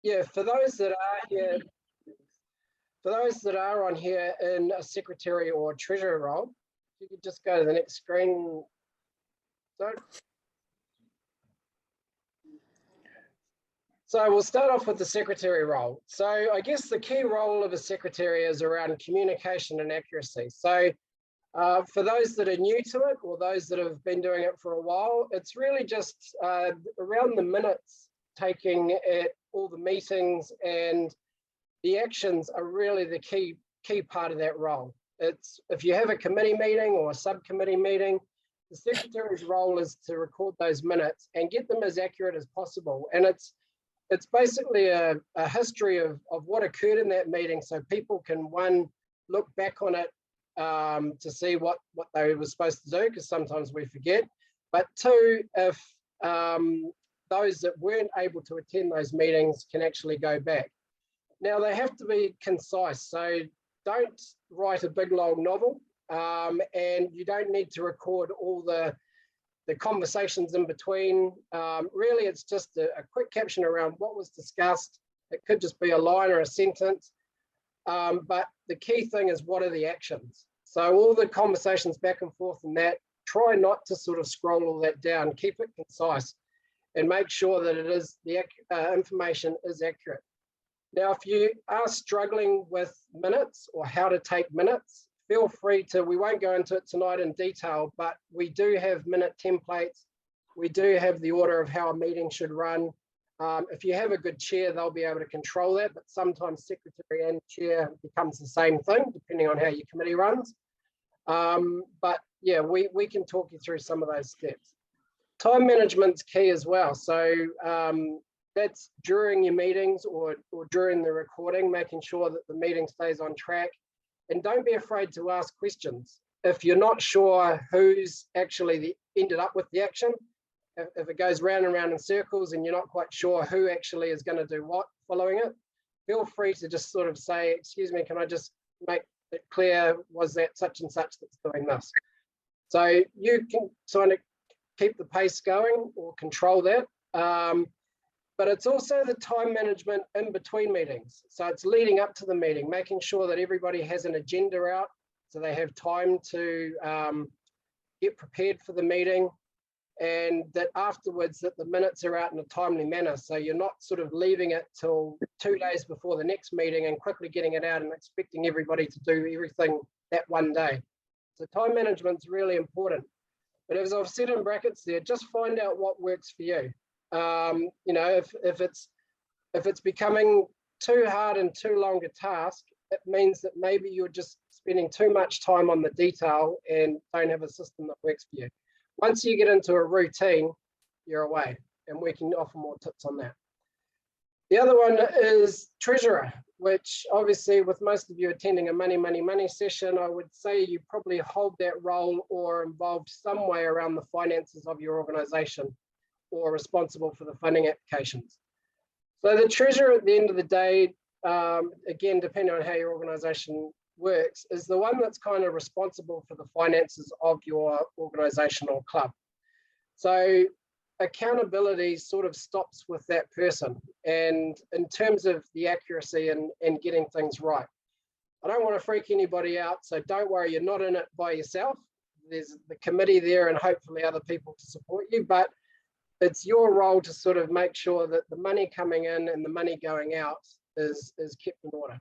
Yeah, for those that are here, for those that are on here in a secretary or treasurer role, you could just go to the next screen. So we'll start off with the secretary role. So I guess the key role of a secretary is around communication and accuracy. So for those that are new to it or those that have been doing it for a while, it's really just around the minutes taking at all the meetings, and the actions are really the key part of that role. It's if you have a committee meeting or a subcommittee meeting, the secretary's role is to record those minutes and get them as accurate as possible. And it's basically a history of what occurred in that meeting, so people can, one, look back on it to see what they were supposed to do, because sometimes we forget, but two, if those that weren't able to attend those meetings can actually go back. Now, they have to be concise, so don't write a big long novel, and you don't need to record all the conversations in between. Really, it's just a quick caption around what was discussed. It could just be a line or a sentence, but the key thing is, what are the actions? So all the conversations back and forth and that, try not to sort of scroll all that down, keep it concise and make sure that it is the information is accurate. Now, if you are struggling with minutes or how to take minutes, feel free to, we won't go into it tonight in detail, but we do have minute templates. We do have the order of how a meeting should run. If you have a good chair, they'll be able to control that, but sometimes secretary and chair becomes the same thing, depending on how your committee runs. But yeah, we can talk you through some of those steps. Time management's key as well. So that's during your meetings or during the recording, making sure that the meeting stays on track. And don't be afraid to ask questions. If you're not sure who's actually ended up with the action, if it goes round and round in circles and you're not quite sure who actually is going to do what following it, feel free to just sort of say, excuse me, can I just make it clear, was that such and such that's doing this? So you can sort of keep the pace going or control that. But it's also the time management in between meetings. So it's leading up to the meeting, making sure that everybody has an agenda out so they have time to get prepared for the meeting, and that afterwards that the minutes are out in a timely manner. So you're not sort of leaving it till 2 days before the next meeting and quickly getting it out and expecting everybody to do everything that one day. So time management's really important. But as I've said in brackets there, just find out what works for you. You know, if it's becoming too hard and too long a task, it means that maybe you're just spending too much time on the detail and don't have a system that works for you. Once you get into a routine, you're away, and we can offer more tips on that. The other one is treasurer, which obviously with most of you attending a money session, I would say you probably hold that role or involved some way around the finances of your organisation, or responsible for the funding applications. So the treasurer at the end of the day, again, depending on how your organisation works, is the one that's kind of responsible for the finances of your organisation or club. So accountability sort of stops with that person, and in terms of the accuracy and getting things right. I don't want to freak anybody out, so don't worry, you're not in it by yourself. There's the committee there and hopefully other people to support you, but it's your role to sort of make sure that the money coming in and the money going out is kept in order.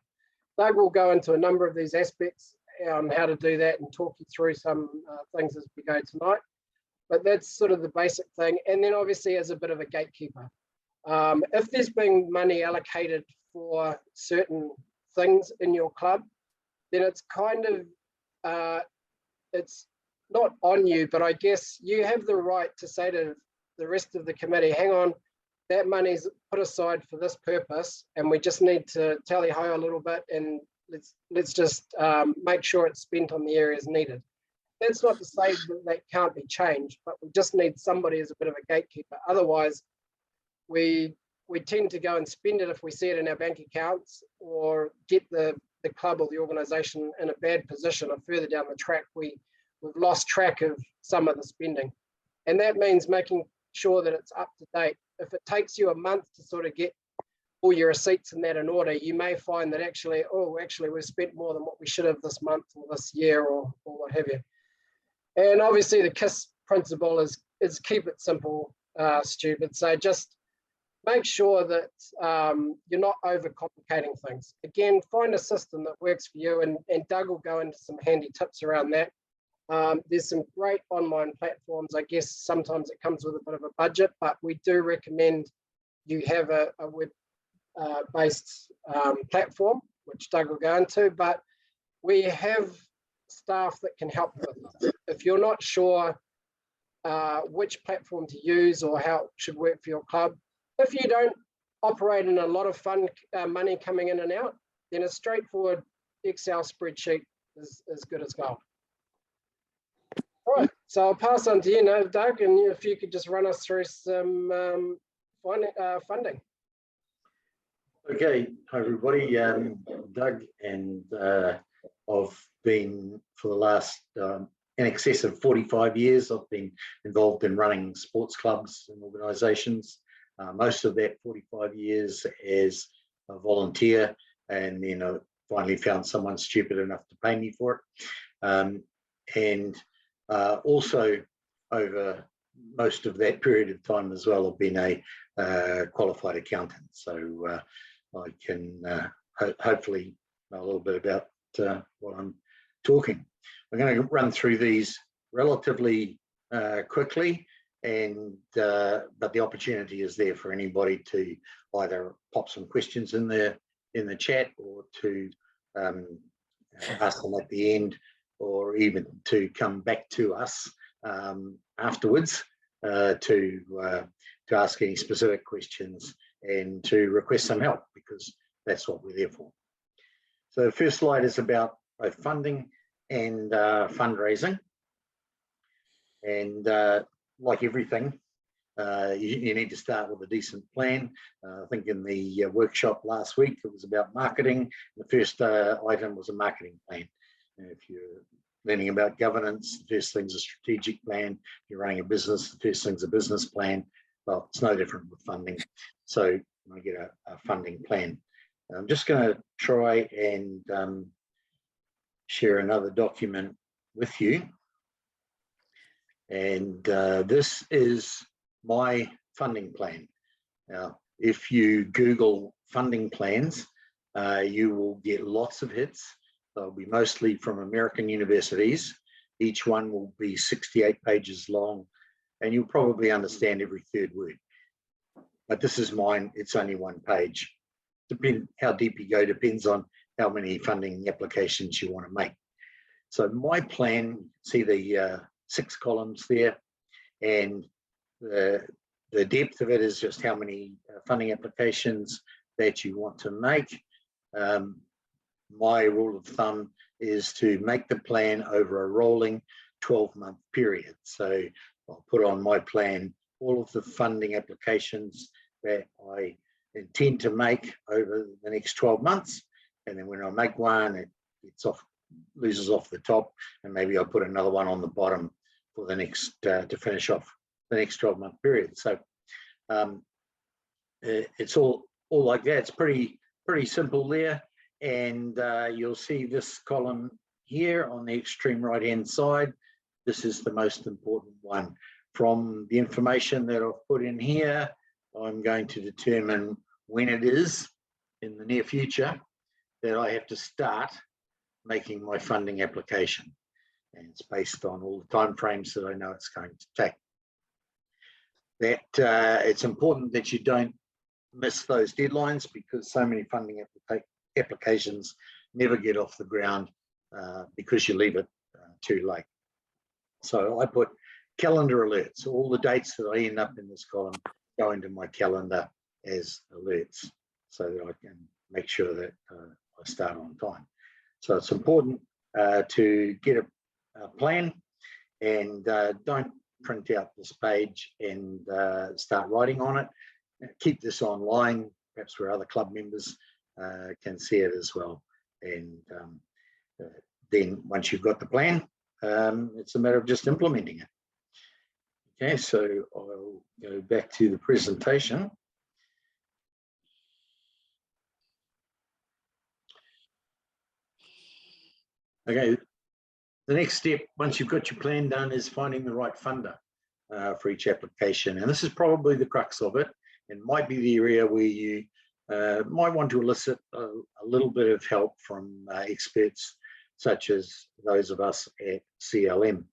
Doug will go into a number of these aspects on how to do that and talk you through some things as we go tonight. But that's sort of the basic thing. And then obviously as a bit of a gatekeeper, if there's been money allocated for certain things in your club, then it's kind of, it's not on you, but I guess you have the right to say to the rest of the committee, hang on, that money's put aside for this purpose, and we just need to tally-ho a little bit, and let's just make sure it's spent on the areas needed. That's not to say that can't be changed, but we just need somebody as a bit of a gatekeeper. Otherwise, we tend to go and spend it if we see it in our bank accounts, or get the club or the organisation in a bad position, or further down the track, we've lost track of some of the spending. And that means making sure that it's up to date. If it takes you a month to sort of get all your receipts and that in order, you may find that actually we've spent more than what we should have this month or this year or what have you. And obviously the KISS principle is keep it simple, stupid. So just make sure that you're not overcomplicating things. Again, find a system that works for you, and Doug will go into some handy tips around that. There's some great online platforms. I guess sometimes it comes with a bit of a budget, but we do recommend you have a web-based platform, which Doug will go into, but we have staff that can help with this. If you're not sure which platform to use or how it should work for your club, if you don't operate in a lot of fun money coming in and out, then a straightforward Excel spreadsheet is as good as gold. All right, so I'll pass on to you now, Doug, and if you could just run us through some funding. Okay, hi everybody. Doug, and I've been for the last in excess of 45 years. I've been involved in running sports clubs and organisations. Most of that 45 years as a volunteer, and then I finally found someone stupid enough to pay me for it. And also over most of that period of time as well, I've been a qualified accountant. So I can hopefully know a little bit about what I'm talking. I'm going to run through these relatively quickly, and but the opportunity is there for anybody to either pop some questions in the chat, or to ask them at the end, or even to come back to us afterwards to ask any specific questions and to request some help, because that's what we're there for. So the first slide is about both funding and fundraising. And like everything, you need to start with a decent plan. I think in the workshop last week, it was about marketing. The first item was a marketing plan. And if you're learning about governance, the first thing's a strategic plan. If you're running a business, the first thing's a business plan. Well, it's no different with funding. So I get a funding plan. I'm just going to try and share another document with you. And this is my funding plan. Now, if you Google funding plans, you will get lots of hits. They'll be mostly from American universities. Each one will be 68 pages long, and you'll probably understand every third word. But this is mine, it's only one page. How deep you go depends on how many funding applications you want to make. So my plan, see the 6 columns there, and the depth of it is just how many funding applications that you want to make. My rule of thumb is to make the plan over a rolling 12-month period. So I'll put on my plan all of the funding applications that I intend to make over the next 12 months. And then when I make one, it's off, loses off the top, and maybe I'll put another one on the bottom for the next, to finish off the next 12-month period. So it's all like that. It's pretty simple there. And you'll see this column here on the extreme right-hand side. This is the most important one. From the information that I've put in here, I'm going to determine when it is in the near future that I have to start making my funding application. And it's based on all the timeframes that I know it's going to take. That it's important that you don't miss those deadlines, because so many funding applications never get off the ground because you leave it too late. So I put calendar alerts. All the dates that I end up in this column go into my calendar as alerts, so that I can make sure that I start on time. So it's important to get a plan, and don't print out this page and start writing on it. Keep this online, perhaps where other club members can see it as well. And then once you've got the plan, it's a matter of just implementing it. Okay, so I'll go back to the presentation. Okay, the next step, once you've got your plan done, is finding the right funder for each application. And this is probably the crux of it, and might be the area where you might want to elicit a little bit of help from experts such as those of us at CLM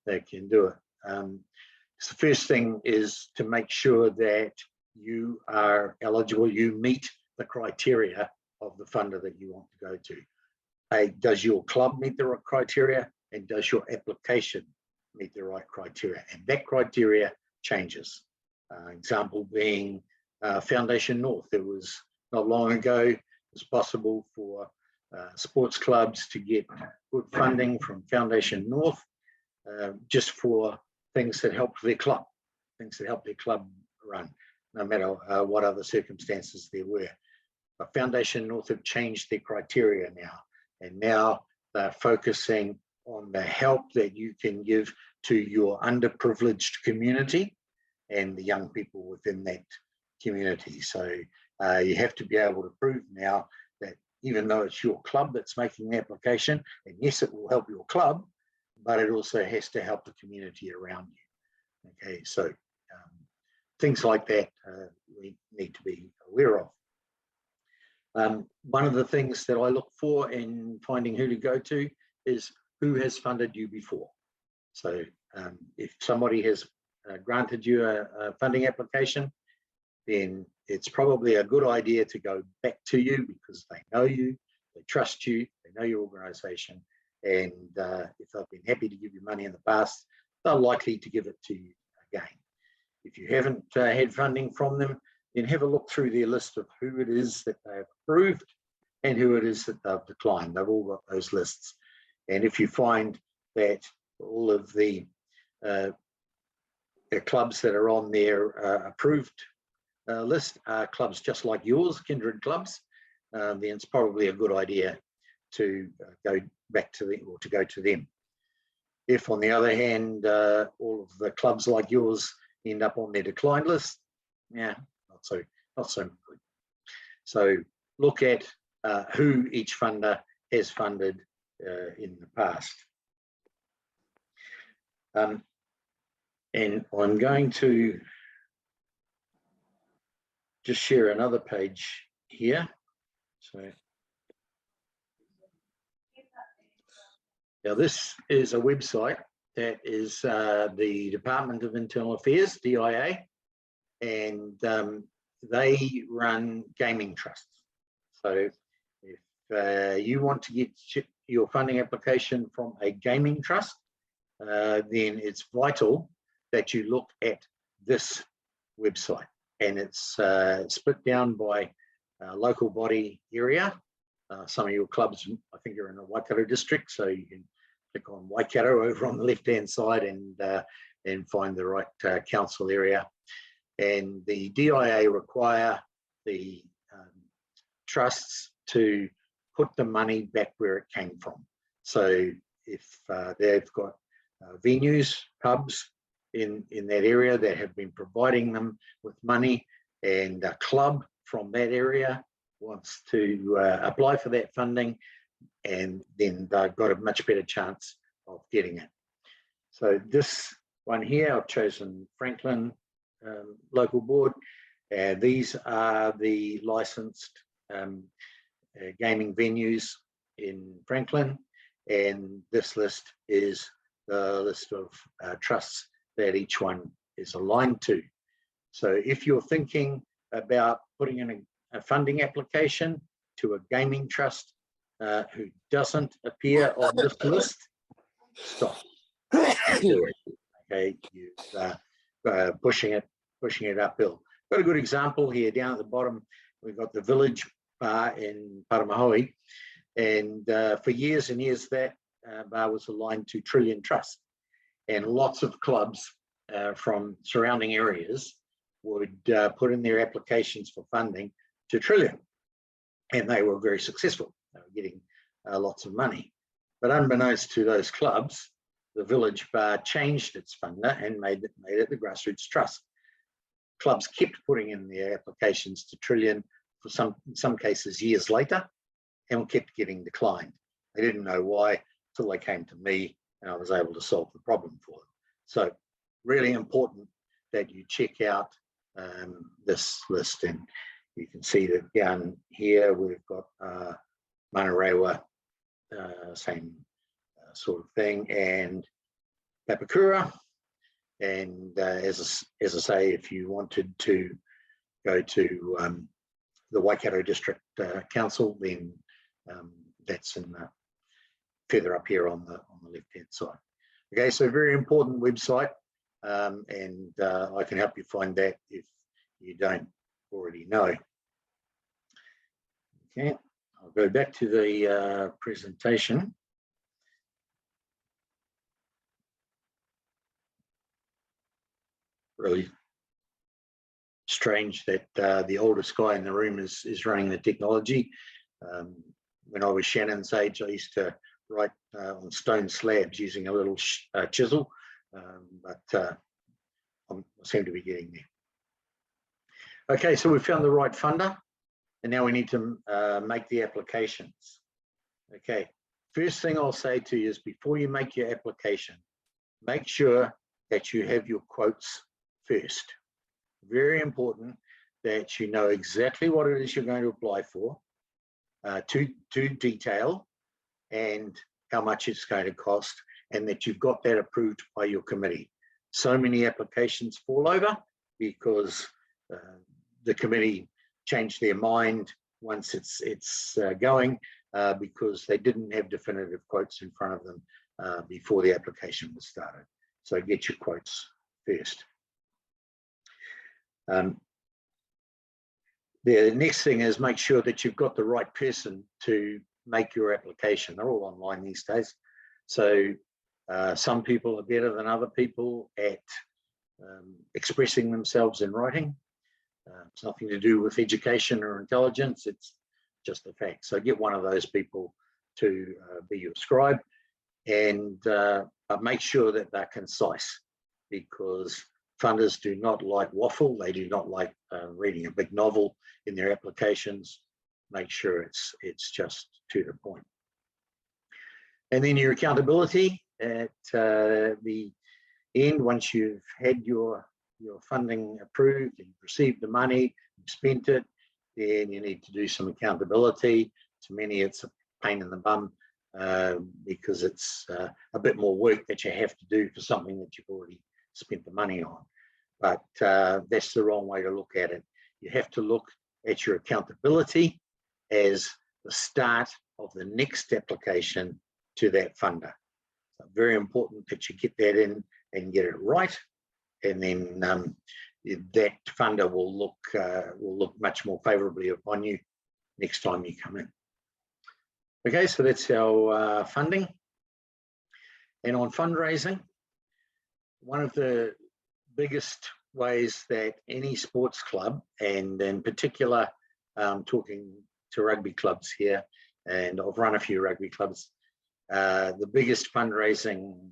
that can do it. So the first thing is to make sure that you are eligible, you meet the criteria of the funder that you want to go to. Does your club meet the right criteria, and does your application meet the right criteria? And that criteria changes. Example being Foundation North. It was not long ago, it was possible for sports clubs to get good funding from Foundation North just for things that helped their club, run, no matter what other circumstances there were. But Foundation North have changed their criteria now, and now they're focusing on the help that you can give to your underprivileged community and the young people within that community. So you have to be able to prove now that even though it's your club that's making the application, and yes, it will help your club, but it also has to help the community around you. Okay, so things like that we need to be aware of. One of the things that I look for in finding who to go to is who has funded you before. So if somebody has granted you a funding application, then it's probably a good idea to go back to you because they know you, they trust you, they know your organisation, and if they've been happy to give you money in the past, they're likely to give it to you again. If you haven't had funding from them, then have a look through their list of who it is that they've approved and who it is that they've declined. They've all got those lists. And if you find that all of the clubs that are on their approved list are clubs just like yours, kindred clubs, then it's probably a good idea to go back to them or to go to them. If, on the other hand, all of the clubs like yours end up on their declined list, yeah, not so good. So look at who each funder has funded in the past. And I'm going to just share another page here. So now this is a website that is the Department of Internal Affairs, DIA, and they run gaming trusts. So if you want to get your funding application from a gaming trust, then it's vital that you look at this website, and it's split down by local body area. Some of your clubs, I think, are in the Waikato district, so you can click on Waikato over on the left-hand side and find the right council area. And the DIA require the trusts to put the money back where it came from. So if they've got venues, pubs in that area that have been providing them with money, and a club from that area wants to apply for that funding, and then they've got a much better chance of getting it. So this one here, I've chosen Franklin local board. These are the licensed gaming venues in Franklin, and this list is the list of trusts that each one is aligned to. So if you're thinking about putting in a funding application to a gaming trust who doesn't appear on this list, stop. Okay, you're pushing it uphill. Got a good example here down at the bottom. We've got the Village Bar in Paramahoe, and for years and years that bar was aligned to Trillion Trust, and lots of clubs from surrounding areas would put in their applications for funding to Trillion, and they were very successful. They were getting lots of money. But unbeknownst to those clubs, the Village Bar changed its funder and made it the Grassroots Trust. Clubs kept putting in their applications to Trillion for in some cases years later, and kept getting declined. They didn't know why. till they came to me and I was able to solve the problem for them. So really important that you check out this list, and you can see that down here we've got Manarewa, same sort of thing, and Papakura. And as I say, if you wanted to go to the Waikato District Council, then that's in the further up here on the left-hand side. Okay, so very important website, and I can help you find that if you don't already know. Okay, I'll go back to the presentation. Really strange that the oldest guy in the room is running the technology. When I was Shannon's age, I used to write on stone slabs using a little chisel, but I seem to be getting there. Okay, so we found the right funder, and now we need to make the applications. Okay, first thing I'll say to you is before you make your application, make sure that you have your quotes first. Very important that you know exactly what it is you're going to apply for, to detail, and how much it's going to cost, and that you've got that approved by your committee. So many applications fall over because the committee changed their mind once it's going, because they didn't have definitive quotes in front of them before the application was started. So get your quotes first. The next thing is make sure that you've got the right person to make your application. They're all online these days. So some people are better than other people at expressing themselves in writing. It's nothing to do with education or intelligence, it's just a fact. So get one of those people to be your scribe, and make sure that they're concise, because funders do not like waffle. They do not like reading a big novel in their applications. Make sure it's just to the point. And then your accountability at the end, once you've had your funding approved, you've received the money, you've spent it, then you need to do some accountability. To many, it's a pain in the bum because it's a bit more work that you have to do for something that you've already spent the money on. But that's the wrong way to look at it. You have to look at your accountability as the start of the next application to that funder. So very important that you get that in and get it right, and then that funder will look much more favourably upon you next time you come in. Okay, so that's our funding. And on fundraising, one of the biggest ways that any sports club, and in particular talking to rugby clubs here, and I've run a few rugby clubs, the biggest fundraising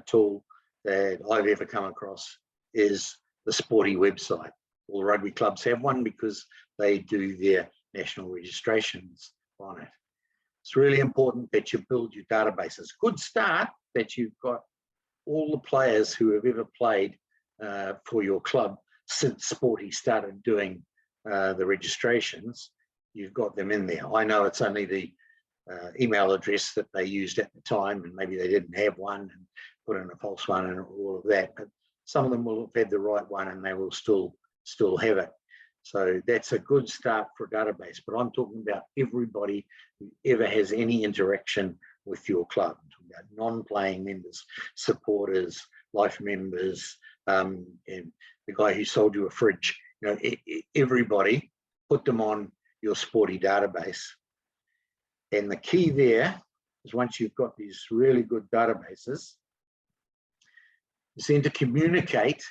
tool that I've ever come across is the Sporty website. All the rugby clubs have one because they do their national registrations on it. It's really important that you build your databases. Good start that you've got all the players who have ever played for your club since Sporty started doing the registrations. You've got them in there. I know it's only the email address that they used at the time, and maybe they didn't have one and put in a false one and all of that, but some of them will have had the right one and they will still have it. So that's a good start for a database, but I'm talking about everybody who ever has any interaction with your club. I'm talking about non-playing members, supporters, life members, and the guy who sold you a fridge. You know, everybody, put them on your Sporty database. And the key there is, once you've got these really good databases, is then to communicate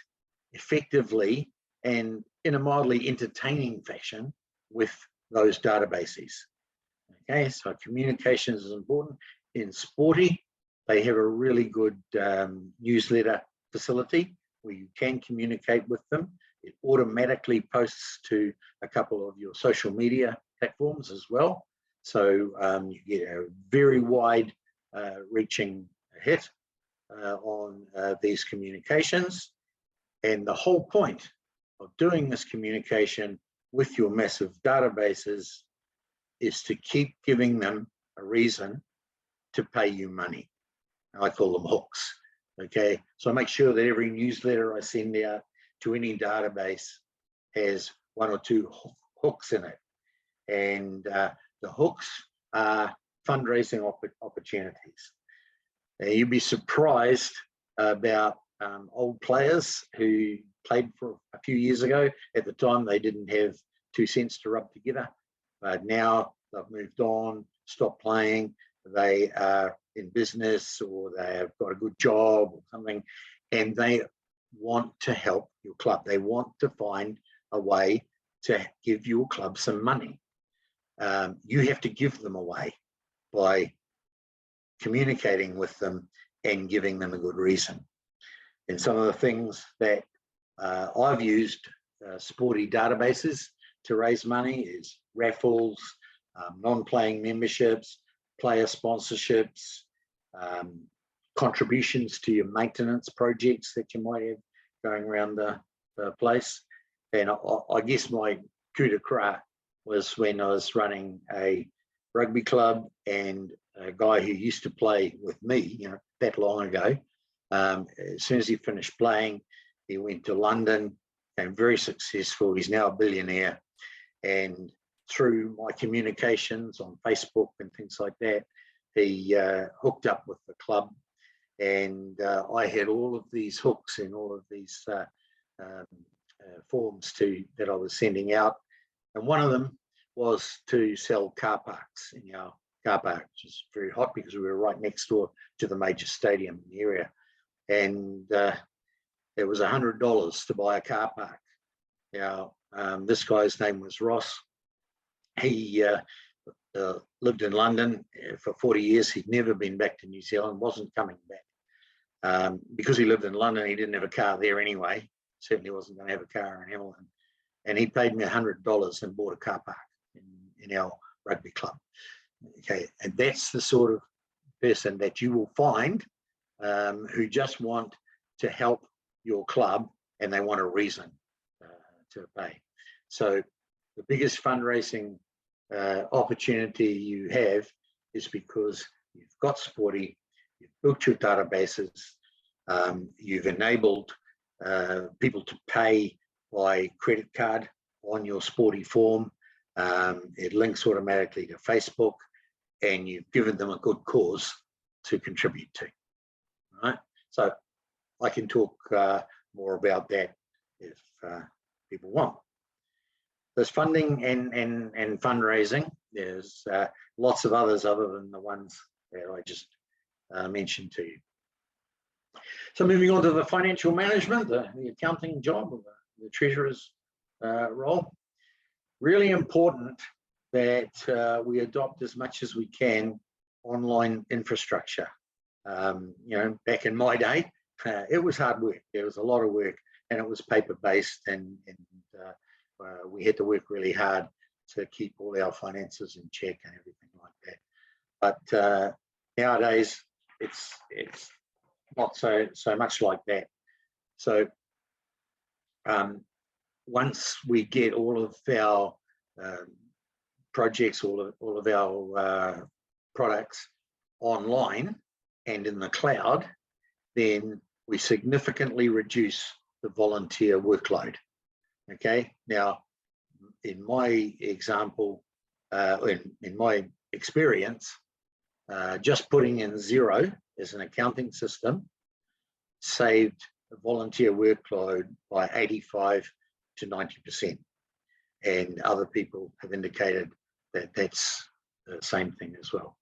effectively and in a mildly entertaining fashion with those databases. Okay, so communications is important. In Sporty, they have a really good newsletter facility where you can communicate with them. It automatically posts to a couple of your social media platforms as well. So you get a very wide reaching a hit on these communications. And the whole point of doing this communication with your massive databases is to keep giving them a reason to pay you money. I call them hooks. Okay, so I make sure that every newsletter I send out to any database has 1 or 2 hooks in it. And the hooks are fundraising opportunities. You'd be surprised about old players who played for a few years ago. At the time, they didn't have 2 cents to rub together, but now they've moved on, stopped playing. They are in business, or they have got a good job or something, and they want to help your club. They want to find a way to give your club some money. You have to give them away by communicating with them and giving them a good reason. And some of the things that I've used sporty databases to raise money is raffles, non-playing memberships, player sponsorships, contributions to your maintenance projects that you might have going around the place. And I guess my coup de grace was when I was running a rugby club, and a guy who used to play with me, you know, that long ago, as soon as he finished playing, he went to London, and very successful. He's now a billionaire. And through my communications on Facebook and things like that, he hooked up with the club, and I had all of these hooks in all of these forms that I was sending out, and one of them was to sell car parks in our car park, which is very hot because we were right next door to the major stadium in the area, and it was $100 to buy a car park. Now, this guy's name was Ross. He lived in London for 40 years. He'd never been back to New Zealand, wasn't coming back. Because he lived in London, he didn't have a car there anyway. Certainly wasn't going to have a car in Hamilton. And he paid me $100 and bought a car park in our rugby club. Okay, and that's the sort of person that you will find who just want to help your club, and they want a reason to pay. So the biggest fundraising opportunity you have is because you've got Sporty, you've built your databases, you've enabled people to pay by credit card on your Sporty form. It links automatically to Facebook, and you've given them a good cause to contribute to. Right? So I can talk more about that if people want. There's funding and fundraising. There's lots of others other than the ones that I just mentioned to you. So moving on to the financial management, the accounting job, or the treasurer's role. Really important that we adopt as much as we can online infrastructure. You know, back in my day, it was hard work. There was a lot of work, and it was paper-based, and we had to work really hard to keep all our finances in check and everything like that. But nowadays, it's not so much like that. So once we get all of our projects, all of our products online and in the cloud, then we significantly reduce the volunteer workload. Okay, now in my example, in my experience, just putting in Xero as an accounting system saved the volunteer workload by 85 to 90%. And other people have indicated that that's the same thing as well.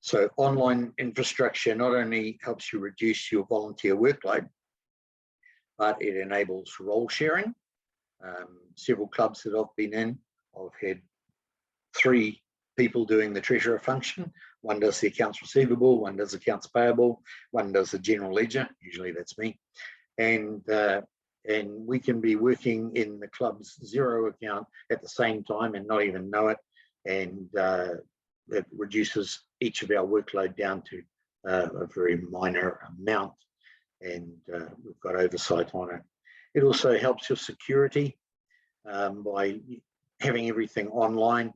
So online infrastructure not only helps you reduce your volunteer workload, but it enables role sharing. Several clubs that I've been in, I've had 3 people doing the treasurer function. One does the accounts receivable, one does accounts payable, one does the general ledger. Usually that's me. And we can be working in the club's Xero account at the same time and not even know it. And that reduces each of our workload down to a very minor amount, and we've got oversight on it. It also helps your security by having everything online.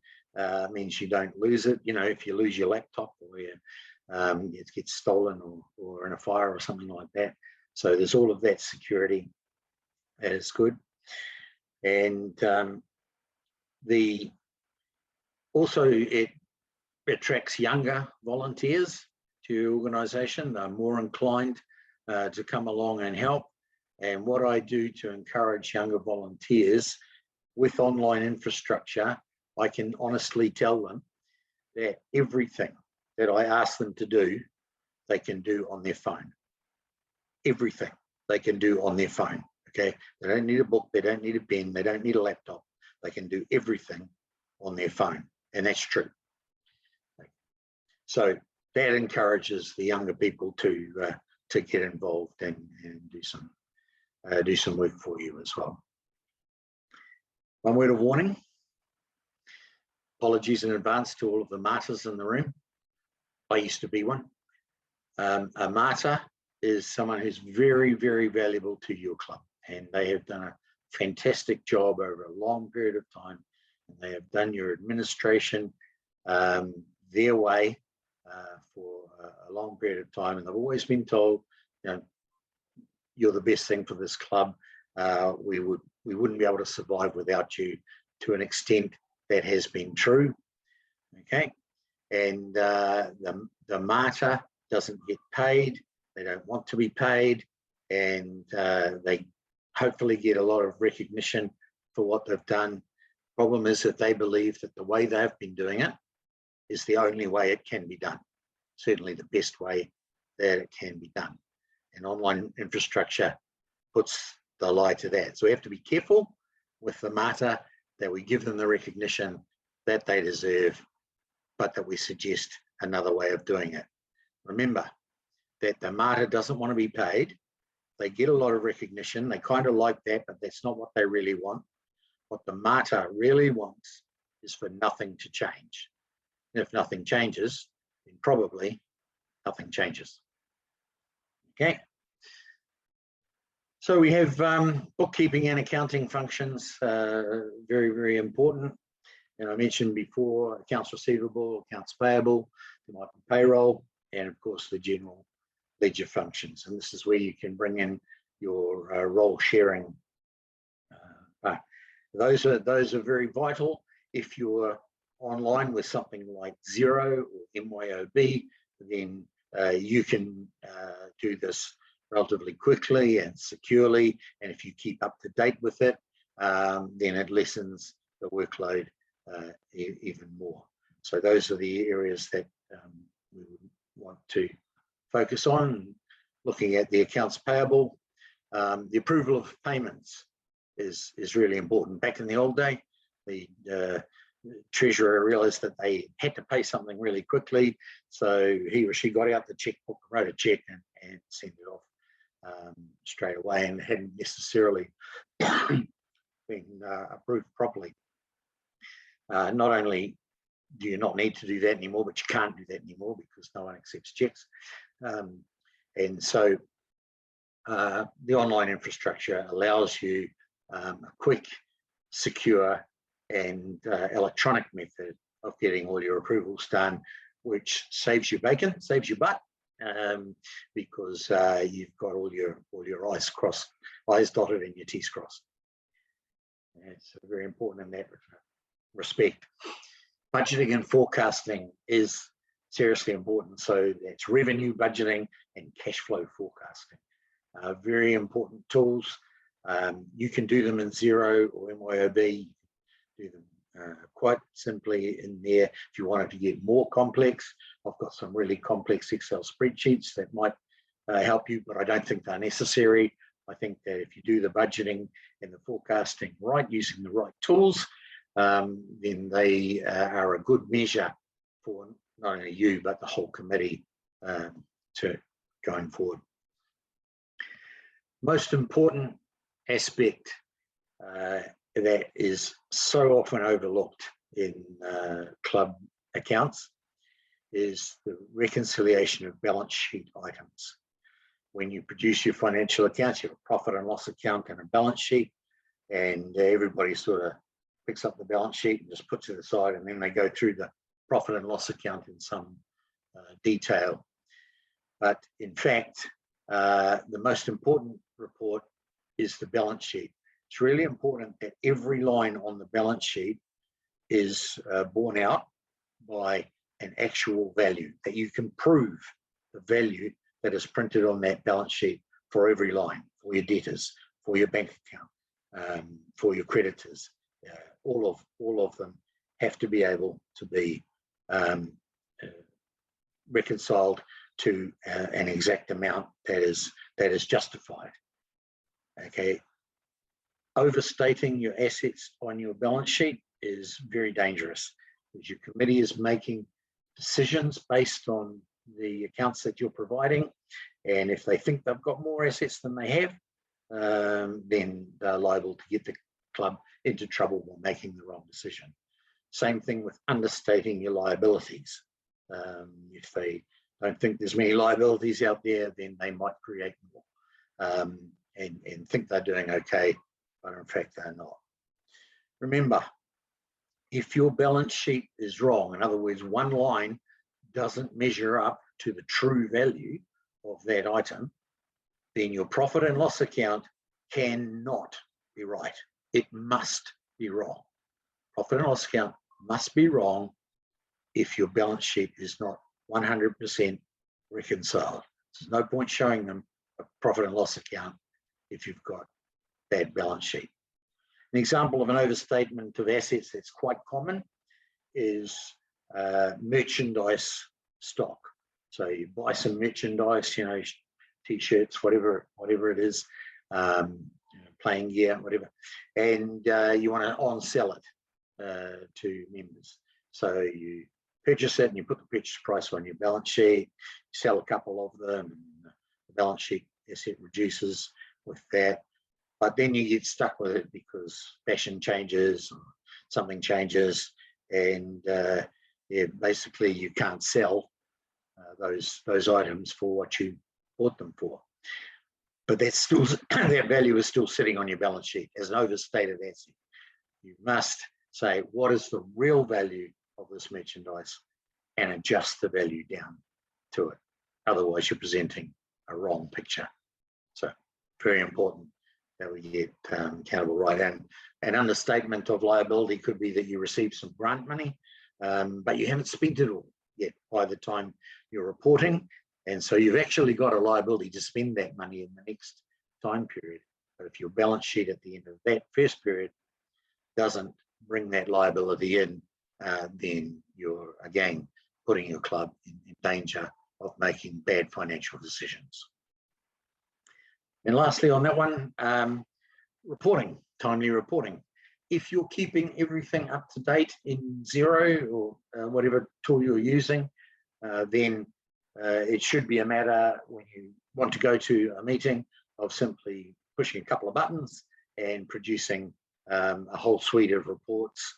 Means you don't lose it. You know, if you lose your laptop or it gets stolen or in a fire or something like that. So there's all of that security. That is good. And also it attracts younger volunteers to your organisation. They're more inclined to come along and help. And what I do to encourage younger volunteers with online infrastructure, I can honestly tell them that everything that I ask them to do, they can do on their phone. Everything they can do on their phone, okay? They don't need a book, they don't need a pen, they don't need a laptop. They can do everything on their phone, and that's true. So that encourages the younger people to get involved and do some work for you as well. One word of warning. Apologies in advance to all of the martyrs in the room. I used to be one. A martyr is someone who's very, very valuable to your club, and they have done a fantastic job over a long period of time, and they have done your administration their way for a long period of time, and they've always been told, you know, you're the best thing for this club. We wouldn't be able to survive without you. To an extent, that has been true. Okay, and the martyr doesn't get paid. They don't want to be paid, and they hopefully get a lot of recognition for what they've done. Problem is that they believe that the way they've been doing it is the only way it can be done. Certainly the best way that it can be done. And online infrastructure puts the lie to that. So we have to be careful with the martyr, that we give them the recognition that they deserve, but that we suggest another way of doing it. Remember that the martyr doesn't want to be paid. They get a lot of recognition. They kind of like that, but that's not what they really want. What the martyr really wants is for nothing to change. And if nothing changes, then probably nothing changes. Okay. So we have bookkeeping and accounting functions, very, very important. And I mentioned before, accounts receivable, accounts payable, there might be payroll, and of course the general ledger functions. And this is where you can bring in your role sharing. Those are very vital. If you're online with something like Xero or MYOB, then you can do this relatively quickly and securely. And if you keep up to date with it, then it lessens the workload even more. So those are the areas that we would want to focus on. Looking at the accounts payable, the approval of payments is really important. Back in the old day, the treasurer realized that they had to pay something really quickly, so he or she got out the checkbook, wrote a check, and sent it off straight away, and hadn't necessarily been approved properly. Not only do you not need to do that anymore, but you can't do that anymore because no one accepts checks. And so the online infrastructure allows you a quick, secure, and electronic method of getting all your approvals done, which saves you bacon, saves you butt, because you've got all your I's dotted and your T's crossed. It's very important in that respect. Budgeting and forecasting is seriously important. So that's revenue budgeting and cash flow forecasting. Very important tools. You can do them in Xero or MYOB. Do them quite simply in there. If you wanted to get more complex, I've got some really complex Excel spreadsheets that might help you, but I don't think they're necessary. I think that if you do the budgeting and the forecasting right, using the right tools, then they are a good measure for not only you, but the whole committee to going forward. Most important aspect that is so often overlooked in club accounts is the reconciliation of balance sheet items. When you produce your financial accounts, you have a profit and loss account and a balance sheet, and everybody sort of picks up the balance sheet and just puts it aside, and then they go through the profit and loss account in some detail. But in fact, the most important report is the balance sheet. It's really important that every line on the balance sheet is borne out by an actual value, that you can prove the value that is printed on that balance sheet for every line, for your debtors, for your bank account, for your creditors. All of them have to be able to be reconciled to an exact amount that is justified. Okay, overstating your assets on your balance sheet is very dangerous, because your committee is making decisions based on the accounts that you're providing, and if they think they've got more assets than they have, then they're liable to get the club into trouble by making the wrong decision. Same thing with understating your liabilities. If they don't think there's many liabilities out there, then they might create more and think they're doing okay, but in fact they're not. Remember, if your balance sheet is wrong, in other words, one line doesn't measure up to the true value of that item, then your profit and loss account cannot be right. It must be wrong. Profit and loss account must be wrong if your balance sheet is not 100% reconciled. There's no point showing them a profit and loss account if you've got bad balance sheet. An example of an overstatement of assets that's quite common is merchandise stock. So you buy some merchandise, you know, t-shirts, whatever it is, playing gear, whatever, and you want to on-sell it to members. So you purchase it and you put the purchase price on your balance sheet, sell a couple of them, and the balance sheet asset reduces with that. But then you get stuck with it because fashion changes, or something changes, and yeah, basically you can't sell those items for what you bought them for. But that's still that value is still sitting on your balance sheet as an overstated asset. You must say, what is the real value of this merchandise, and adjust the value down to it. Otherwise, you're presenting a wrong picture. So very important that we get accountable right. And an understatement of liability could be that you receive some grant money, but you haven't spent it all yet by the time you're reporting. And so you've actually got a liability to spend that money in the next time period. But if your balance sheet at the end of that first period doesn't bring that liability in, then you're again putting your club in danger of making bad financial decisions. And lastly on that one, reporting, timely reporting. If you're keeping everything up to date in Xero or whatever tool you're using, then it should be a matter when you want to go to a meeting of simply pushing a couple of buttons and producing a whole suite of reports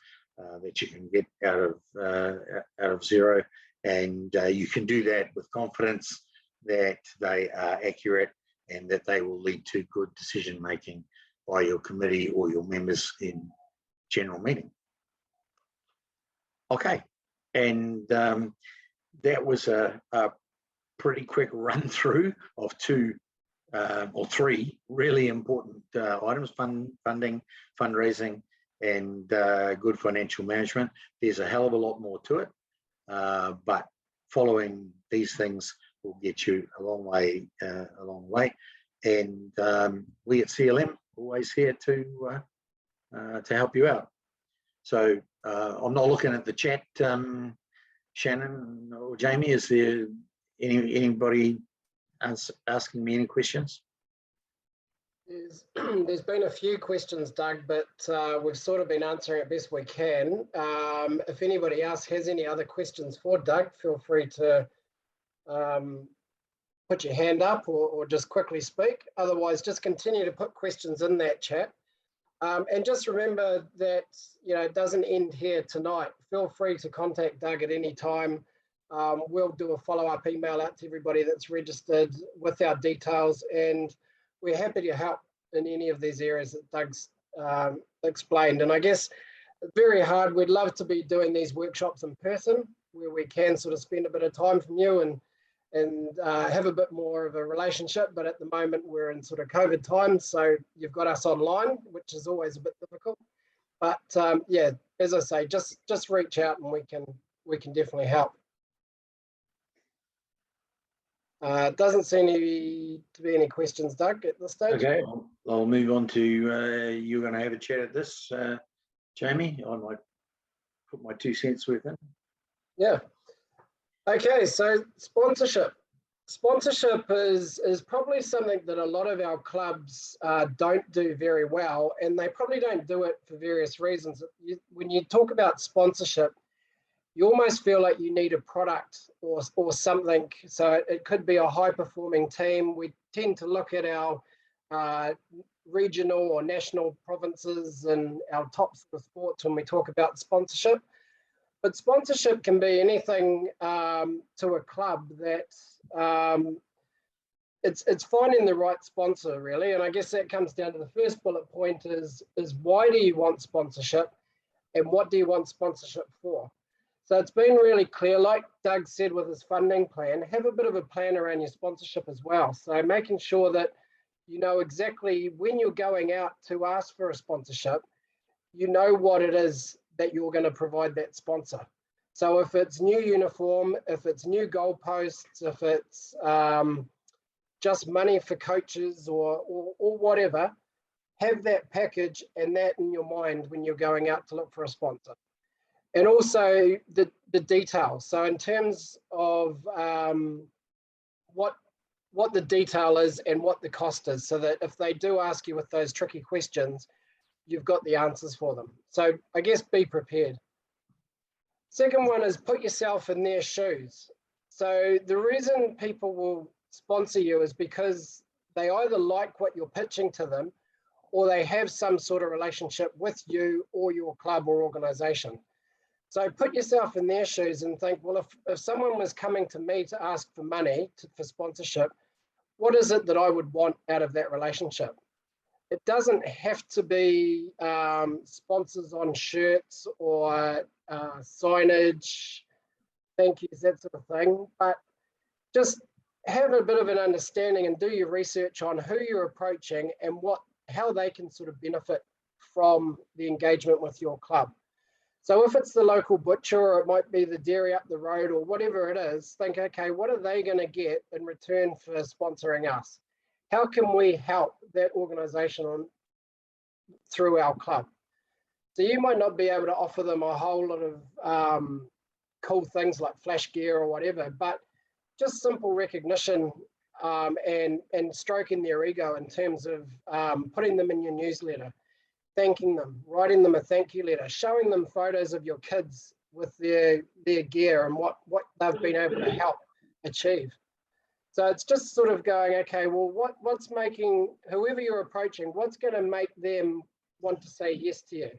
that you can get out of Xero, and you can do that with confidence that they are accurate and that they will lead to good decision making by your committee or your members in general meeting. Okay, and that was a pretty quick run through of two or three really important items: funding, fundraising, and good financial management. There's a hell of a lot more to it, but following these things will get you a long way. And we at CLM always here to help you out. So I'm not looking at the chat, Shannon or Jamie. Is there anybody asking me any questions? There's been a few questions, Doug, but we've sort of been answering it best we can. If anybody else has any other questions for Doug, feel free to put your hand up or just quickly speak. Otherwise, just continue to put questions in that chat. And just remember that, you know, it doesn't end here tonight. Feel free to contact Doug at any time we'll do a follow-up email out to everybody that's registered with our details, and we're happy to help in any of these areas that Doug's explained. And I guess very hard, we'd love to be doing these workshops in person where we can sort of spend a bit of time from you and have a bit more of a relationship, but at the moment we're in sort of COVID times, so you've got us online, which is always a bit difficult. But yeah, as I say, just reach out and we can definitely help. Doesn't seem to be any questions, Doug, at this stage. Okay, I'll move on to you're going to have a chat at this, Jamie. I might put my 2 cents worth in. Yeah. Okay, so sponsorship. Sponsorship is probably something that a lot of our clubs don't do very well, and they probably don't do it for various reasons. When you talk about sponsorship, you almost feel like you need a product or something. So it could be a high-performing team. We tend to look at our regional or national provinces and our top sort of sports when we talk about sponsorship. But sponsorship can be anything to a club that it's finding the right sponsor, really. And I guess that comes down to the first bullet point is why do you want sponsorship and what do you want sponsorship for? So it's been really clear, like Doug said with his funding plan, have a bit of a plan around your sponsorship as well. So making sure that you know exactly when you're going out to ask for a sponsorship, you know what it is that you're going to provide that sponsor. So if it's new uniform, if it's new goalposts, if it's just money for coaches or whatever, have that package and that in your mind when you're going out to look for a sponsor. And also the details. So in terms of what the detail is and what the cost is, so that if they do ask you with those tricky questions, you've got the answers for them. So I guess be prepared. Second one is put yourself in their shoes. So the reason people will sponsor you is because they either like what you're pitching to them or they have some sort of relationship with you or your club or organization. So put yourself in their shoes and think, well, if someone was coming to me to ask for money for sponsorship, what is it that I would want out of that relationship? It doesn't have to be sponsors on shirts or signage, thank yous, that sort of thing, but just have a bit of an understanding and do your research on who you're approaching and how they can sort of benefit from the engagement with your club. So if it's the local butcher or it might be the dairy up the road or whatever it is, think, okay, what are they going to get in return for sponsoring us? How can we help that organisation through our club? So you might not be able to offer them a whole lot of cool things like flash gear or whatever, but just simple recognition and stroking their ego in terms of putting them in your newsletter, thanking them, writing them a thank you letter, showing them photos of your kids with their gear and what they've been able to help achieve. So it's just sort of going, okay, well, what's making whoever you're approaching, what's going to make them want to say yes to you?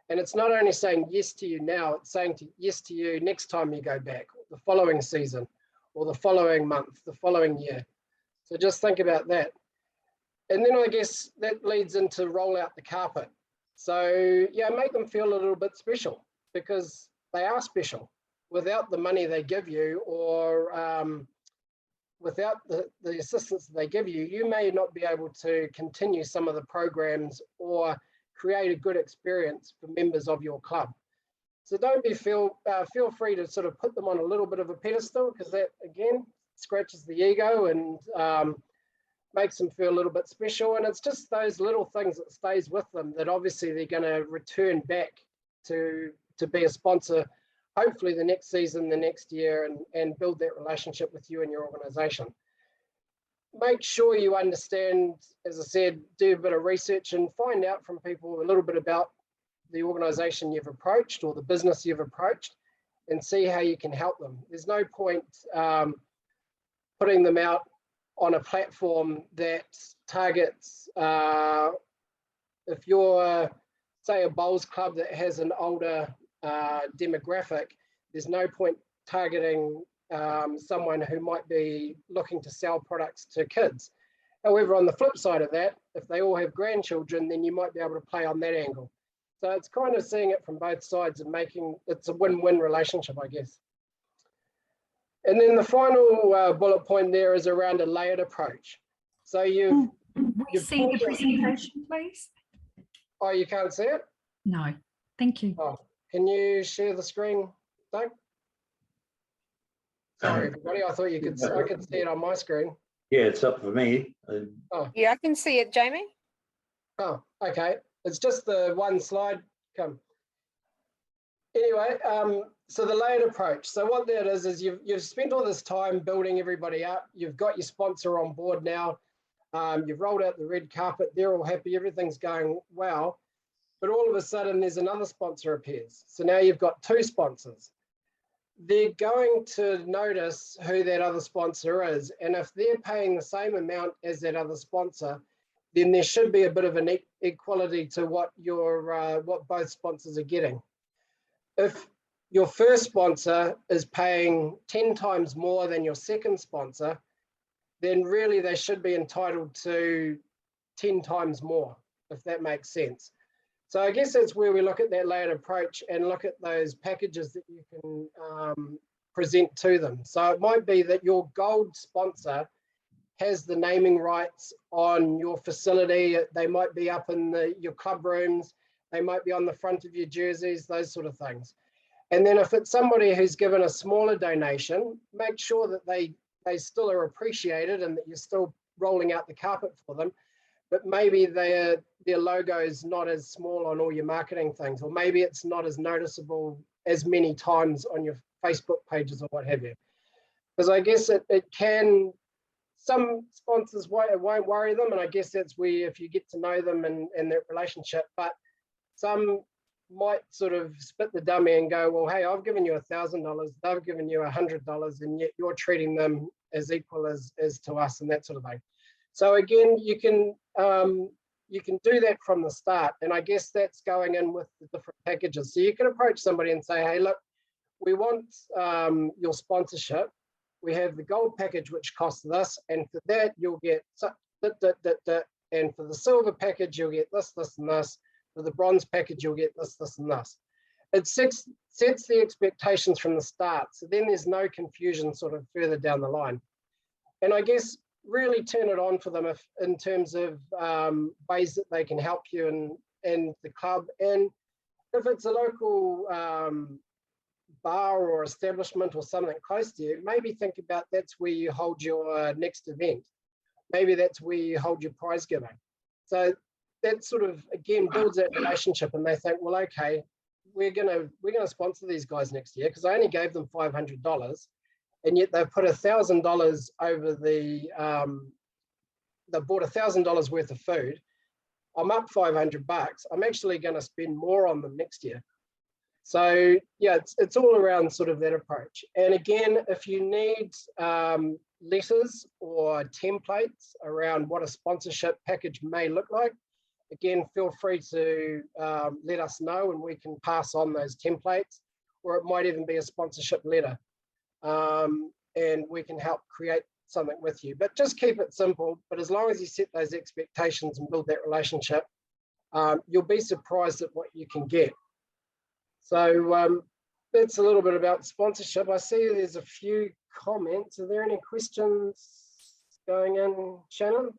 And it's not only saying yes to you now, it's saying yes to you next time you go back, the following season, or the following month, the following year. So just think about that. And then I guess that leads into roll out the carpet. So yeah, make them feel a little bit special because they are special. Without the money they give you or without the assistance that they give you, you may not be able to continue some of the programs or create a good experience for members of your club. So don't feel free to sort of put them on a little bit of a pedestal because that, again, scratches the ego and makes them feel a little bit special. And it's just those little things that stays with them that obviously they're going to return back to be a sponsor, hopefully the next season, the next year, and build that relationship with you and your organization. Make sure you understand, as I said, do a bit of research and find out from people a little bit about the organization you've approached or the business you've approached and see how you can help them. There's no point putting them out on a platform that targets, if you're, say, a bowls club that has an older demographic, there's no point targeting someone who might be looking to sell products to kids. However, on the flip side of that, if they all have grandchildren, then you might be able to play on that angle. So it's kind of seeing it from both sides and making it's a win-win relationship, I guess. And then the final bullet point there is around a layered approach. So you've see the presentation, please. Oh, you can't see it? No, thank you. Oh, can you share the screen, Doug? Sorry, everybody. I thought you could. I could see it on my screen. Yeah, it's up for me. Oh. Yeah, I can see it, Jamie. Oh, okay. It's just the one slide. Come. Anyway, so the layered approach. So what that is you've spent all this time building everybody up. You've got your sponsor on board now. You've rolled out the red carpet. They're all happy. Everything's going well. But all of a sudden, there's another sponsor appears. So now you've got two sponsors. They're going to notice who that other sponsor is. And if they're paying the same amount as that other sponsor, then there should be a bit of an equality to what what both sponsors are getting. If your first sponsor is paying 10 times more than your second sponsor, then really they should be entitled to 10 times more, if that makes sense. So I guess that's where we look at that layered approach and look at those packages that you can present to them. So it might be that your gold sponsor has the naming rights on your facility. They might be up in your club rooms. They might be on the front of your jerseys, those sort of things. And then if it's somebody who's given a smaller donation, make sure that they still are appreciated and that you're still rolling out the carpet for them. But maybe their logo is not as small on all your marketing things, or maybe it's not as noticeable as many times on your Facebook pages or what have you. Because I guess it can, some sponsors it won't worry them, and I guess that's where if you get to know them and that relationship, but some might sort of spit the dummy and go, well, hey, I've given you $1,000, they've given you $100, and yet you're treating them as equal as to us and that sort of thing. So again, you can do that from the start, and I guess that's going in with the different packages. So you can approach somebody and say, hey, look, we want your sponsorship. We have the gold package, which costs this, and for that you'll get and for the silver package you'll get this, this, and this. For the bronze package you'll get this, this, and this. It sets the expectations from the start, so then there's no confusion sort of further down the line. And I guess really turn it on for them in terms of ways that they can help you and the club. And if it's a local bar or establishment or something close to you, maybe think about that's where you hold your next event. Maybe that's where you hold your prize giving. So that sort of, again, builds that relationship, and they think, well, okay, we're gonna sponsor these guys next year because I only gave them $500, and yet they've put $1,000 over they bought $1,000 worth of food. I'm up $500. I'm actually going to spend more on them next year. So yeah, it's all around sort of that approach. And again, if you need letters or templates around what a sponsorship package may look like, again, feel free to let us know and we can pass on those templates, or it might even be a sponsorship letter. And we can help create something with you, but just keep it simple. But as long as you set those expectations and build that relationship, you'll be surprised at what you can get. So that's a little bit about sponsorship. I see there's a few comments. Are there any questions going in, Shannon?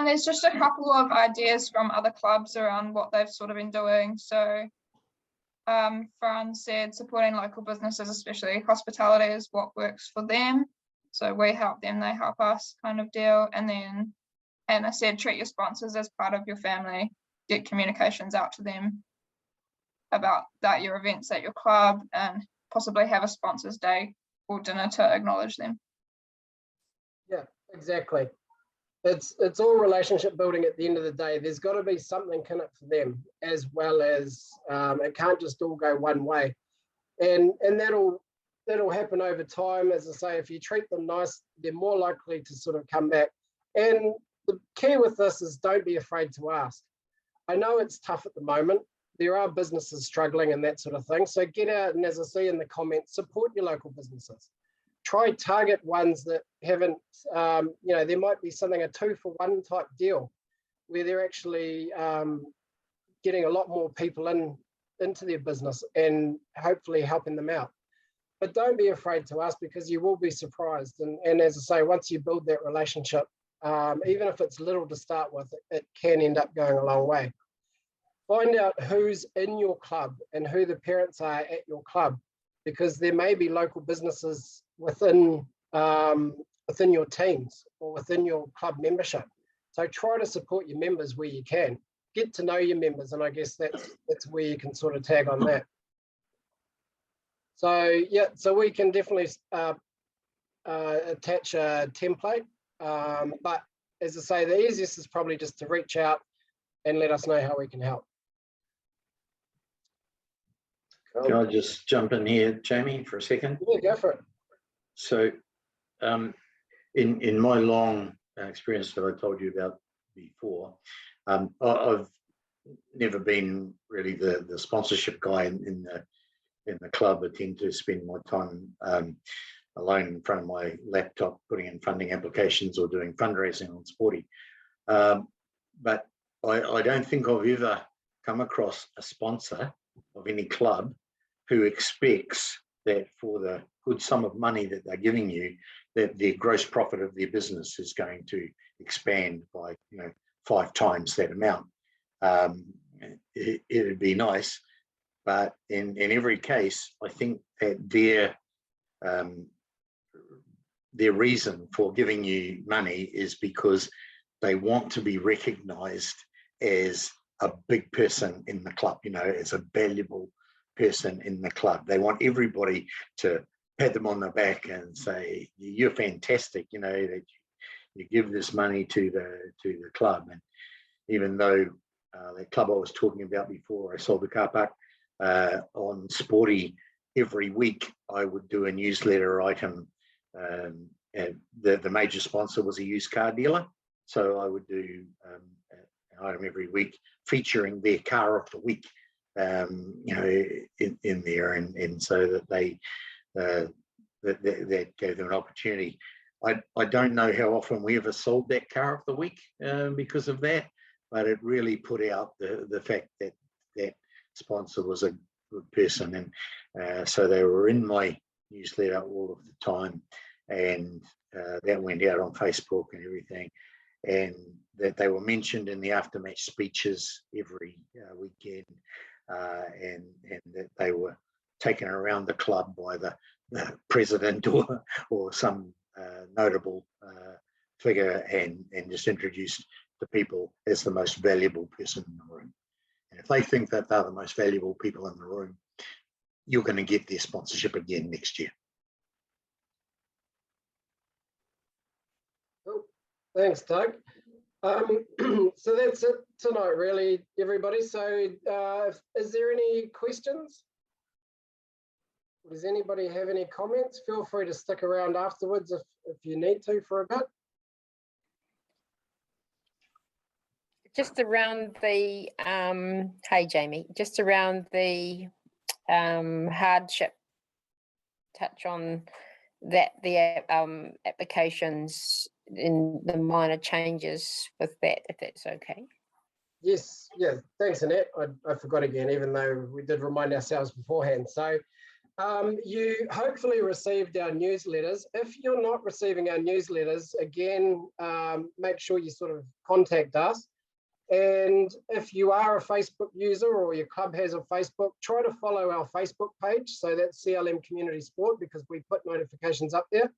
There's just a couple of ideas from other clubs around what they've sort of been doing. So Fran said supporting local businesses, especially hospitality, is what works for them. So we help them, they help us kind of deal. And then Anna said treat your sponsors as part of your family, get communications out to them about your events at your club, and possibly have a sponsors day or dinner to acknowledge them. Yeah, exactly. It's all relationship building at the end of the day. There's got to be something in it for them, as well as it can't just all go one way. And that'll happen over time. As I say, if you treat them nice, they're more likely to sort of come back. And the key with this is don't be afraid to ask. I know it's tough at the moment. there are businesses struggling and that sort of thing. So get out and, as I see in the comments, support your local businesses. Try target ones that haven't, there might be something, a 2-for-1 type deal where they're actually getting a lot more people into their business and hopefully helping them out. But don't be afraid to ask, because you will be surprised. And as I say, once you build that relationship, even if it's little to start with, it can end up going a long way. Find out who's in your club and who the parents are at your club, because there may be local businesses within your teams or within your club membership. So try to support your members where you can. Get to know your members, and I guess that's where you can sort of tag on that. So yeah, so we can definitely attach a template, but as I say, the easiest is probably just to reach out and let us know how we can help. Can I just jump in here, Jamie, for a second? Yeah, go for it. So in my long experience that I told you about before, I've never been really the sponsorship guy in the club. I tend to spend my time alone in front of my laptop, putting in funding applications or doing fundraising on Sporty. But I don't think I've ever come across a sponsor of any club who expects that for the good sum of money that they're giving you, that their gross profit of their business is going to expand by 5 times that amount. It'd be nice, but in every case, I think that their reason for giving you money is because they want to be recognized as a big person in the club, as a valuable person in the club. They want everybody to pat them on the back and say, you're fantastic, that you give this money to the club. And even though that club I was talking about before, I sold the car park, on Sporty, every week I would do a newsletter item. And the major sponsor was a used car dealer, so I would do an item every week featuring their car of the week, in there, and so that they that gave them an opportunity. I don't know how often we ever sold that car of the week because of that, but it really put out the fact that that sponsor was a good person, and so they were in my newsletter all of the time, and that went out on Facebook and everything, and that they were mentioned in the aftermatch speeches every weekend, and that they were taken around the club by the president or some notable figure and just introduced to people as the most valuable person in the room. And if they think that they're the most valuable people in the room, you're going to get their sponsorship again next year. Cool. Thanks, Doug. So that's it tonight, really, everybody. So is there any questions? Does anybody have any comments? Feel free to stick around afterwards if you need to for a bit. Just around the, hey Jamie, just around the hardship, touch on that, the applications in the minor changes with that, if that's okay. Yes, yeah, thanks Annette. I forgot again, even though we did remind ourselves beforehand. So you hopefully received our newsletters. If you're not receiving our newsletters, again, make sure you sort of contact us. And if you are a Facebook user or your club has a Facebook, try to follow our Facebook page. So that's CLM Community Sport, because we put notifications up there.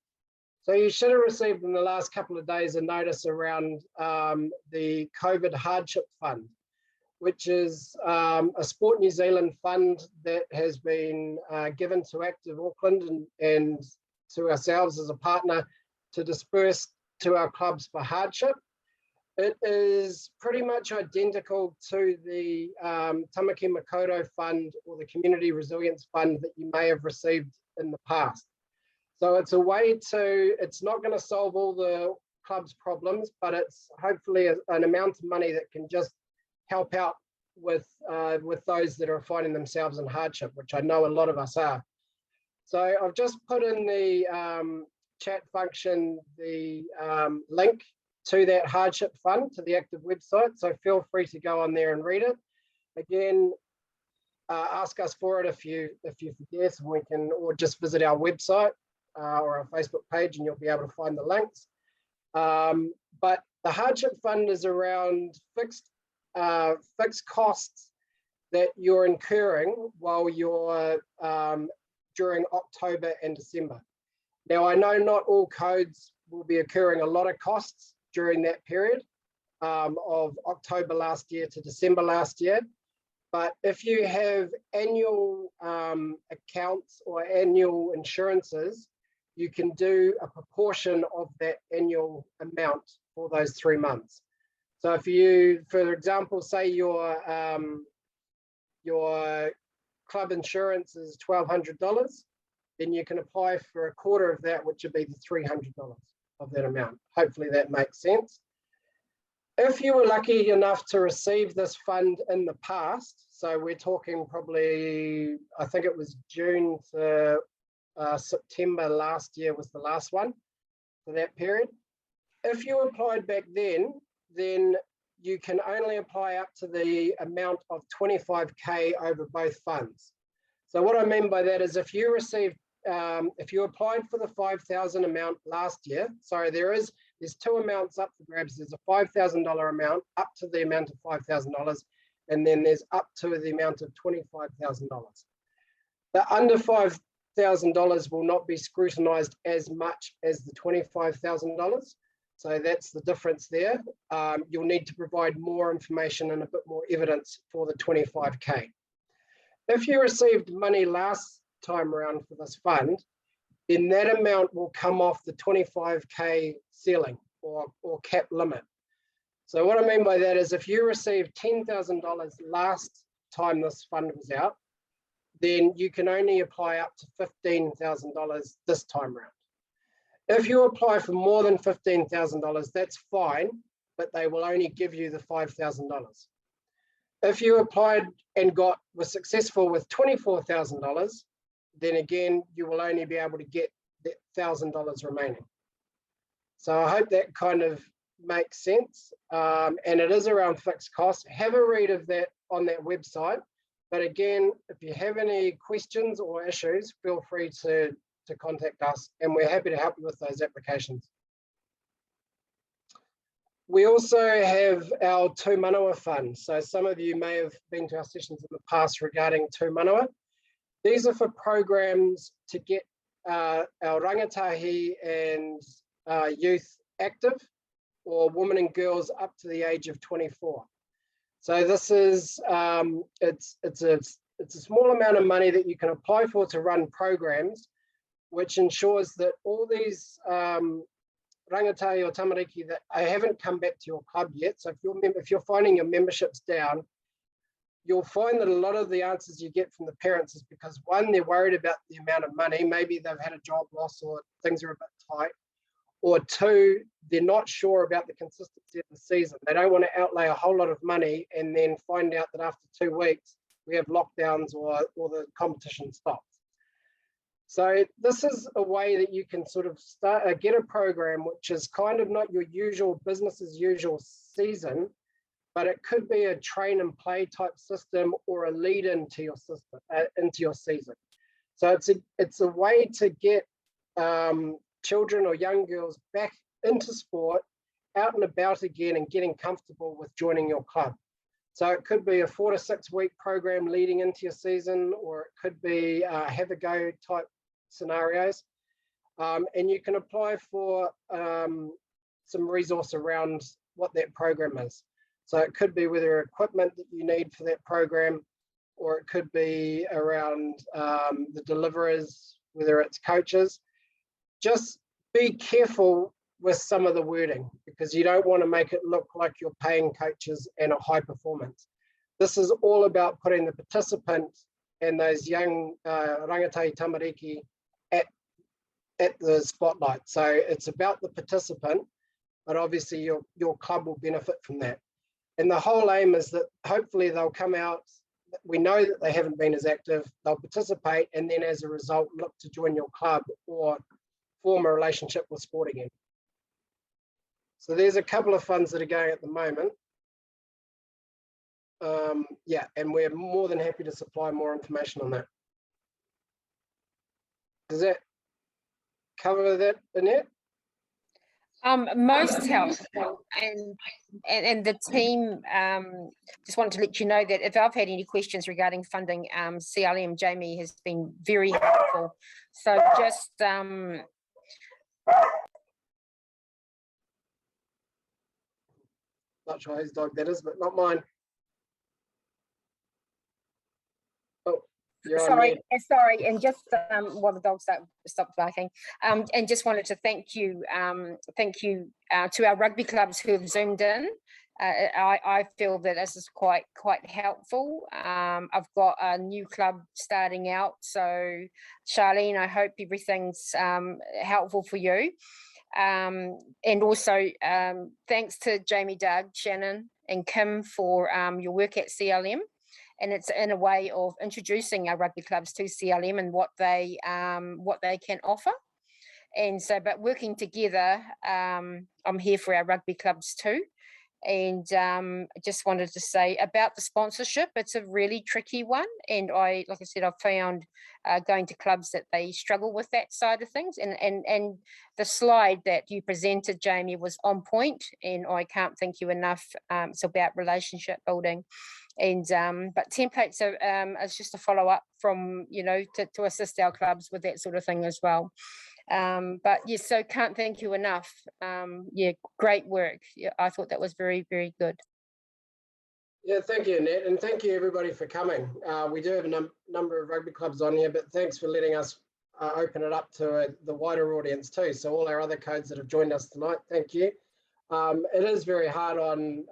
So you should have received in the last couple of days a notice around the COVID Hardship Fund, which is a Sport New Zealand fund that has been given to Active Auckland and to ourselves as a partner to disperse to our clubs for hardship. It is pretty much identical to the Tamaki Makaurau Fund or the Community Resilience Fund that you may have received in the past. So it's a way to, it's not going to solve all the club's problems, but it's hopefully an amount of money that can just help out with those that are finding themselves in hardship, which I know a lot of us are. So I've just put in the chat function the link to that hardship fund, to the active website. So feel free to go on there and read it. Again, ask us for it if you forget, and we can, or just visit our website or our Facebook page, and you'll be able to find the links. But the hardship fund is around fixed costs that you're incurring while you're during October and December. Now, I know not all codes will be incurring a lot of costs during that period of October last year to December last year. But if you have annual accounts or annual insurances, you can do a proportion of that annual amount for those 3 months. So if you, for example, say your club insurance is $1,200, then you can apply for a quarter of that, which would be the $300 of that amount. Hopefully that makes sense. If you were lucky enough to receive this fund in the past, so we're talking probably, I think it was June to September last year was the last one for that period. If you applied back then you can only apply up to the amount of 25K over both funds. So what I mean by that is if you received, if you applied for the 5,000 amount last year, sorry, there's two amounts up for grabs. There's a $5,000 amount up to the amount of $5,000, and then there's up to the amount of $25,000. The under $5,000 will not be scrutinized as much as the $25,000. So that's the difference there. You'll need to provide more information and a bit more evidence for the 25K. If you received money last time around for this fund, then that amount will come off the 25K ceiling or cap limit. So what I mean by that is if you received $10,000 last time this fund was out, then you can only apply up to $15,000 this time around. If you apply for more than $15,000, that's fine, but they will only give you the $5,000. If you applied and were successful with $24,000, then again, you will only be able to get that $1,000 remaining. So I hope that kind of makes sense. And it is around fixed costs. Have a read of that on that website. But again, if you have any questions or issues, feel free to contact us, and we're happy to help you with those applications. We also have our Tū Manawa Fund. So some of you may have been to our sessions in the past regarding Tū Manawa. These are for programs to get our rangatahi and youth active, or women and girls up to the age of 24. So this is, it's a small amount of money that you can apply for to run programs, which ensures that all these rangatahi or tamariki that haven't come back to your club yet. So if you're finding your memberships down, you'll find that a lot of the answers you get from the parents is because, one, they're worried about the amount of money. Maybe they've had a job loss or things are a bit tight. Or two, they're not sure about the consistency of the season. They don't want to outlay a whole lot of money and then find out that after 2 weeks, we have lockdowns or the competition stops. So this is a way that you can sort of get a program which is kind of not your usual business as usual season, but it could be a train and play type system or a lead into your system, into your season. So it's a way to get children or young girls back into sport, out and about again, and getting comfortable with joining your club. So it could be a 4 to 6 week program leading into your season, or it could be have a go type scenarios. And you can apply for some resource around what that program is. So it could be whether equipment that you need for that program, or it could be around the deliverers, whether it's coaches. Just be careful with some of the wording, because you don't want to make it look like you're paying coaches and a high performance. This is all about putting the participant and those young rangatahi tamariki at the spotlight. So it's about the participant, but obviously your club will benefit from that. And the whole aim is that hopefully they'll come out, we know that they haven't been as active, they'll participate, and then as a result, look to join your club or form a relationship with sport again. So there's a couple of funds that are going at the moment. Yeah, and we're more than happy to supply more information on that. Does that cover that, Annette? Most helpful, and the team just wanted to let you know that if I've had any questions regarding funding CLM, Jamie has been very helpful. So just not sure whose dog that is, but not mine. Oh, you're on sorry, mute. sorry, and just while the dogs stopped barking, and just wanted to thank you to our rugby clubs who have zoomed in. I feel that this is quite helpful. I've got a new club starting out, so Charlene, I hope everything's helpful for you. And also thanks to Jamie, Doug, Shannon and Kim for your work at CLM. And it's in a way of introducing our rugby clubs to CLM and what they can offer. And so, but working together, I'm here for our rugby clubs too. And I just wanted to say about the sponsorship, it's a really tricky one. And like I said, I've found going to clubs that they struggle with that side of things. And the slide that you presented, Jamie, was on point, and I can't thank you enough. It's about relationship building. And but templates are is just a follow-up from, you know, to assist our clubs with that sort of thing as well. But yes, so can't thank you enough. Yeah, great work. Yeah, I thought that was very, very good. Yeah, thank you, Annette, and thank you everybody for coming. We do have a number of rugby clubs on here, but thanks for letting us open it up to the wider audience too. So all our other codes that have joined us tonight, thank you. It is very hard on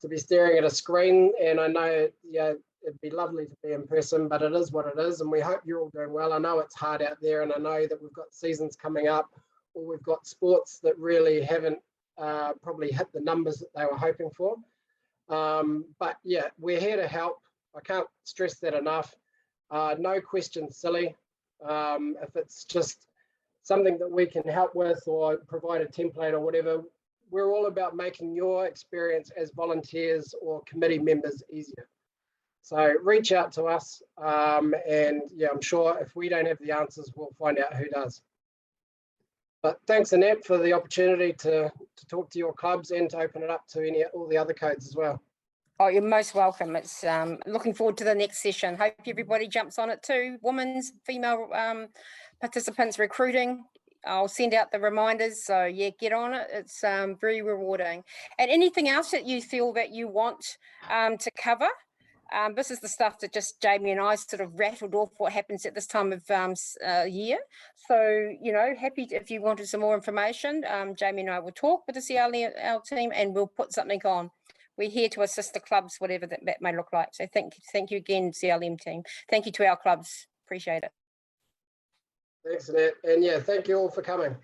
to be staring at a screen, and I know, yeah, it'd be lovely to be in person, but it is what it is, and we hope you're all doing well. I know it's hard out there, and I know that we've got seasons coming up, or we've got sports that really haven't probably hit the numbers that they were hoping for. But yeah, we're here to help. I can't stress that enough. No question silly. If it's just something that we can help with or provide a template or whatever, we're all about making your experience as volunteers or committee members easier. So reach out to us, and yeah, I'm sure if we don't have the answers, we'll find out who does. But thanks, Annette, for the opportunity to talk to your clubs and to open it up to all the other codes as well. Oh, you're most welcome. It's looking forward to the next session. Hope everybody jumps on it too. Women's, female participants recruiting. I'll send out the reminders. So yeah, get on it. It's very rewarding. And anything else that you feel that you want to cover? This is the stuff that just Jamie and I sort of rattled off what happens at this time of year. So, you know, happy if you wanted some more information, Jamie and I will talk with the CLM team and we'll put something on. We're here to assist the clubs, whatever that may look like. So thank you again, CLM team. Thank you to our clubs. Appreciate it. Thanks, Annette. And yeah, thank you all for coming.